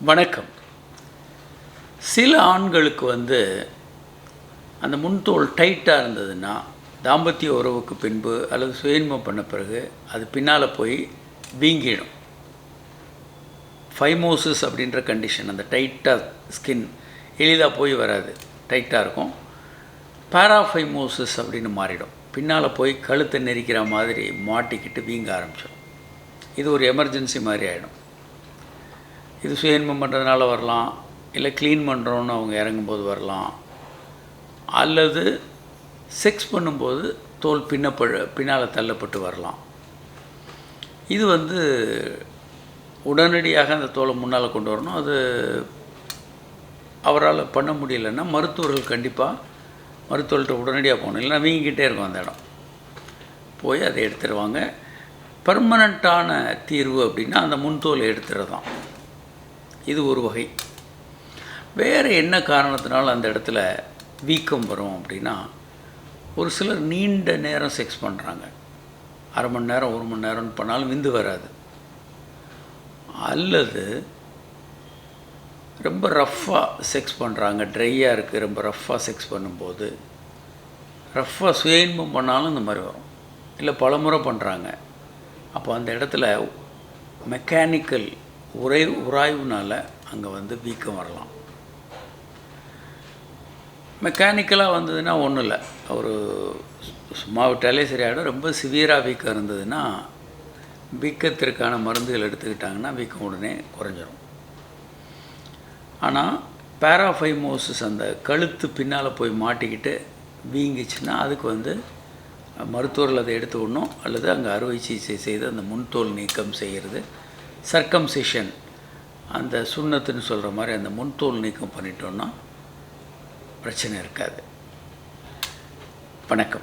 வணக்கம். சில ஆண்களுக்கு அந்த முன்தோல் டைட்டாக இருந்ததுன்னா, தாம்பத்திய உறவுக்கு பின்பு அல்லது சுயன்மம் பண்ண பிறகு அது பின்னால் போய் வீங்கிடும். ஃபைமோசிஸ் அப்படின்ற கண்டிஷன், அந்த டைட்டாக ஸ்கின் எளிதாக போய் வராது, டைட்டாக இருக்கும். பேராஃபைமோசிஸ் அப்படின்னு மாறிடும், பின்னால் போய் கழுத்தை நெரிக்கிற மாதிரி மாட்டிக்கிட்டு வீங்க ஆரம்பிச்சிடும். இது ஒரு எமர்ஜென்சி மாதிரி ஆகிடும். இது சுயன்மம் பண்ணுறதுனால வரலாம், இல்லை க்ளீன் பண்ணுறோன்னு அவங்க இறங்கும்போது வரலாம், அல்லது செக்ஸ் பண்ணும்போது தோல் பின்னால் தள்ளப்பட்டு வரலாம். இது உடனடியாக அந்த தோலை முன்னால் கொண்டு வரணும். அது அவரால் பண்ண முடியலைன்னா மருத்துவர்கள் கண்டிப்பாக மருத்துவர்கிட்ட உடனடியாக போகணும். இல்லைன்னா வீங்கிக்கிட்டே இருக்கும் அந்த இடம். போய் அதை எடுத்துடுவாங்க. பர்மனண்ட்டான தீர்வு அப்படின்னா அந்த முன்தோலை எடுத்துறதான். இது ஒரு வகை. வேறு என்ன காரணத்தினால அந்த இடத்துல வீக்கம் வரும் அப்படின்னா, ஒரு சிலர் நீண்ட நேரம் செக்ஸ் பண்ணுறாங்க, அரை மணி நேரம் 1 மணி நேரம்னு பண்ணாலும் விந்து வராது. அல்லது ரொம்ப ரஃப்பாக செக்ஸ் பண்ணுறாங்க, ட்ரையாக இருக்குது, ரொம்ப ரஃப்பாக செக்ஸ் பண்ணும்போது, ரஃப்பாக சுயன்மம் பண்ணாலும் இந்த மாதிரி வரும். இல்லை பலமுறை பண்ணுறாங்க, அப்போ அந்த இடத்துல மெக்கானிக்கல் உராய்வுனால் அங்கே வீக்கம் வரலாம். மெக்கானிக்கலாக வந்ததுன்னா ஒன்றும் இல்லை, ஒரு சும்மா விட்டாலே சரியாயிடும். ரொம்ப சிவியராக வீக்கம் இருந்ததுன்னா வீக்கத்திற்கான மருந்துகள் எடுத்துக்கிட்டாங்கன்னா வீக்கம் உடனே குறைஞ்சிரும். ஆனால் பேராஃபைமோசிஸ், அந்த கழுத்து பின்னால் போய் மாட்டிக்கிட்டு வீங்கிச்சுன்னா அதுக்கு மருத்துவர்கள் அதை எடுத்து விடணும், அல்லது அங்கே அறுவை சிகிச்சை செய்து அந்த முன்தோல் நீக்கம் செய்கிறது, சர்க்கம்சிஷன், அந்த சுண்ணத்துன்னு சொல்கிற மாதிரி அந்த முன்தோல் நீக்கம் பண்ணிட்டோன்னா பிரச்சனை இருக்காது. வணக்கம்.